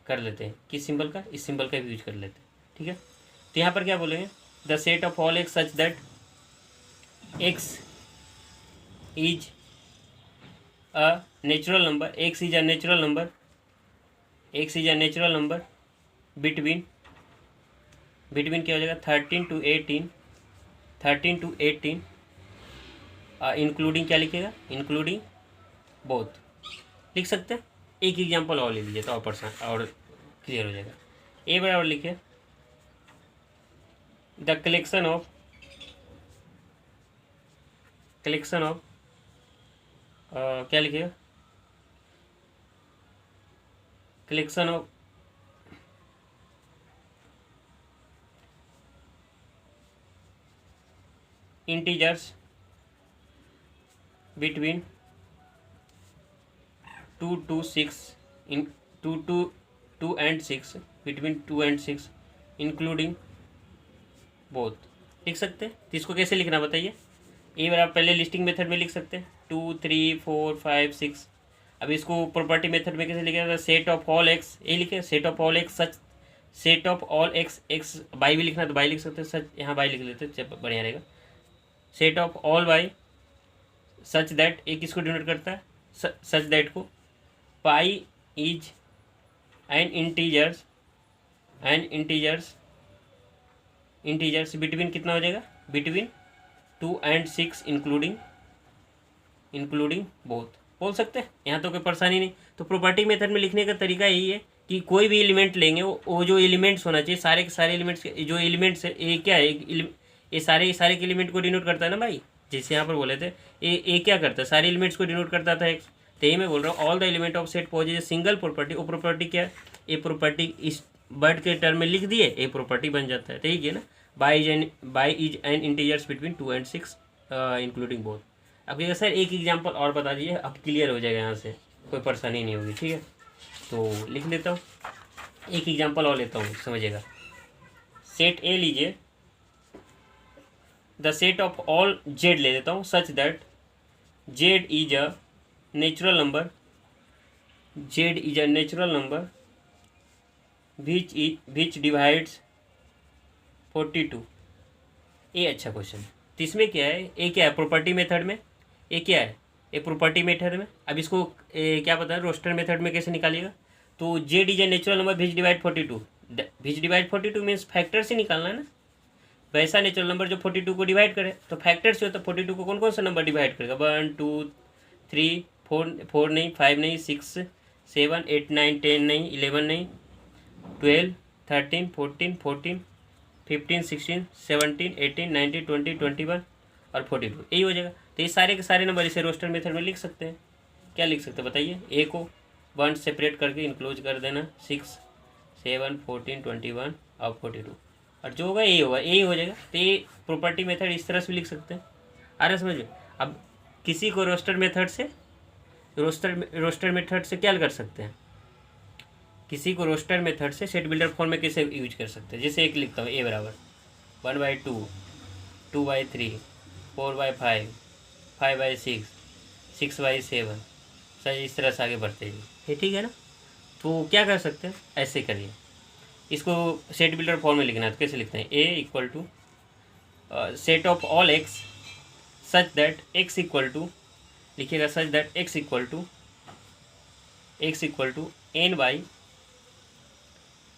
कर लेते हैं, किस सिंबल का, इस सिंबल का भी यूज कर लेते हैं, ठीक है। तो यहाँ पर क्या बोलेंगे, the set of all x such that x is a natural number, x is a natural number between क्या हो जाएगा, 13 to 18 इंक्लूडिंग क्या लिखेगा, इंक्लूडिंग बोथ लिख सकते हैं। एक एग्जाम्पल और ले लीजिए तो और क्लियर हो जाएगा। ए बराबर लिखिए, द कलेक्शन ऑफ क्या लिखिएगा, collection of integers between 2 to 6 in 2 and 6 between 2 and 6 including both लिख सकते हैं। तो इसको कैसे लिखना बताइए, ए बराबर पहले लिस्टिंग मेथड में लिख सकते हैं, 2 3 4 5 6। अब इसको प्रॉपर्टी मेथड में कैसे लिखेगा, सेट ऑफ ऑल एक्स, ये लिखे set of all x such, set of all x by भी लिखना तो बाई लिख सकते हैं, सच यहाँ बाई लिख लेते हैं, बढ़िया रहेगा। Set of all by such that, एक किसको डिनोट करता है, सच दैट को, pi is and integers between कितना हो जाएगा, बिटवीन 2 and 6 इंक्लूडिंग बोथ बोल सकते हैं, यहाँ तो कोई परेशानी नहीं। तो प्रॉपर्टी मेथड में लिखने का तरीका यही है कि कोई भी एलिमेंट लेंगे वो जो एलिमेंट्स होना चाहिए, सारे के सारे एलिमेंट्स, जो एलिमेंट्स है ये क्या है, ये सारे सारे के एलिमेंट को डिनोट करता है ना भाई, जैसे यहाँ पर बोले थे ए क्या करता है, सारे एलिमेंट्स को डिनोट करता था एक्स। तो यही मैं बोल रहा हूँ all the element of set possess single property. वो प्रॉपर्टी क्या है, ये प्रॉपर्टी इस वर्ड के टर्म में लिख दिए, ये प्रॉपर्टी बन जाता है। तो ठीक है ना, by is an integers between 2 and 6 including both. अब क्या सर एक एग्जाम्पल और बता दीजिए, अब क्लियर हो जाएगा, यहाँ से कोई परेशानी नहीं होगी। ठीक है, तो लिख लेता हूँ, एक एग्जाम्पल और लेता हूँ, समझिएगा। सेट ए लीजिए, the set of all Z ले लेता हूँ, such that Z is a natural number, Z is a natural number which divides 42। ये अच्छा क्वेश्चन। तो इसमें क्या है, ए क्या है प्रॉपर्टी मेथड में, ए क्या है, ए प्रॉपर्टी मेथड में। अब इसको क्या पता है रोस्टर मेथड में कैसे निकालिएगा। तो Z is a natural number which divide 42, which divide 42 means factor से निकालना है ना, वैसा नेचुरल नंबर जो 42 को डिवाइड करे। तो फैक्टर से हो तो 42 को कौन कौन सा नंबर डिवाइड करेगा, 1 2 3 4 नहीं, 5 नहीं, 6 7 8 9 10 नहीं, 11 नहीं, 12 13 14 15 16 17 18 19 20 21 और 42, यही हो जाएगा। तो ये सारे के सारे नंबर इसे रोस्टर मेथड में लिख सकते हैं। क्या लिख सकते हैं बताइए, ए को 1 सेपरेट करके इनक्लोज कर देना, 6 7 14 21 और 42, और जो होगा यही होगा, यही हो जाएगा। तो ये प्रॉपर्टी मेथड इस तरह से भी लिख सकते हैं। आ रहा समझ में। अब किसी को रोस्टर मेथड से क्या कर सकते हैं, किसी को रोस्टर मेथड से सेट बिल्डर फॉर्म में कैसे यूज कर सकते हैं। जैसे एक लिखता हूँ, ए बराबर 1/2 2/3 4/5 5/6 6/7, सर इस तरह से आगे बढ़ते हैं। ये ठीक है ना। तो क्या कर सकते हैं, ऐसे करिए, इसको सेट बिल्डर फॉर्म में लिखना है। तो कैसे लिखते हैं, a equal to set of all x such that x equal to, लिखिएगा such that x equal to n by,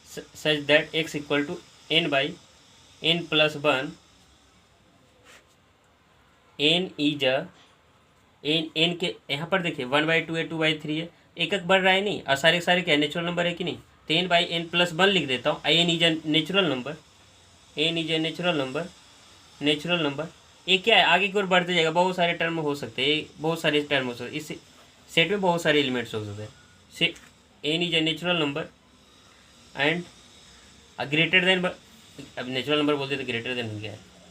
such that x equal to n by n plus 1, n is n के यहाँ पर देखिए 1/2 है 2/3 है, एक एक बढ़ रहा है नहीं, और सारे सारे क्या नेचुरल नंबर है कि नहीं। तो एन बाई एन प्लस 1 लिख देता हूँ। N is a natural number, n is a natural number. ये क्या है, आगे की ओर बढ़ते जाएगा, बहुत सारे टर्म हो सकते हैं, बहुत सारे टर्म हो सकते हैं, इस सेट में बहुत सारे एलिमेंट्स हो सकते हैं। N is a natural number and greater than, अब नेचुरल नंबर बोलते तो ग्रेटर देन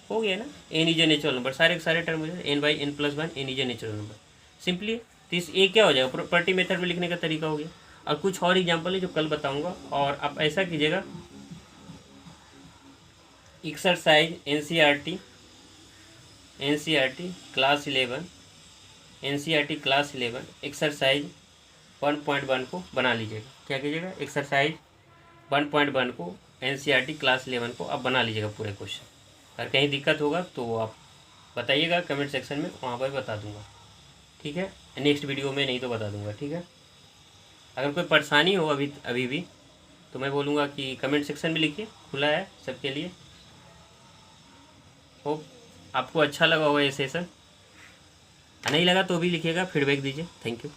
हो गया ना। N is a natural number, सारे के सारे टर्म हो जाए, n by n plus 1 n is a natural number, simply. तो इस ए क्या हो जाएगा, प्रॉपर्टी मेथड में लिखने का तरीका हो गया। और कुछ और एग्जांपल है जो कल बताऊंगा। और आप ऐसा कीजिएगा, एक्सरसाइज एनसीईआरटी क्लास 11 एक्सरसाइज 1.1 को बना लीजिएगा। क्या कीजिएगा, एक्सरसाइज 1.1 को एनसीईआरटी क्लास 11 को आप बना लीजिएगा पूरे क्वेश्चन। अगर कहीं दिक्कत होगा तो आप बताइएगा कमेंट सेक्शन में, वहाँ पर बता दूंगा। ठीक है, नेक्स्ट वीडियो में नहीं तो बता दूंगा। ठीक है, अगर कोई परेशानी हो अभी भी तो मैं बोलूँगा कि कमेंट सेक्शन में लिखिए, खुला है सबके लिए। होप आपको अच्छा लगा होगा ये सेशन, नहीं लगा तो भी लिखिएगा, फीडबैक दीजिए। Thank you.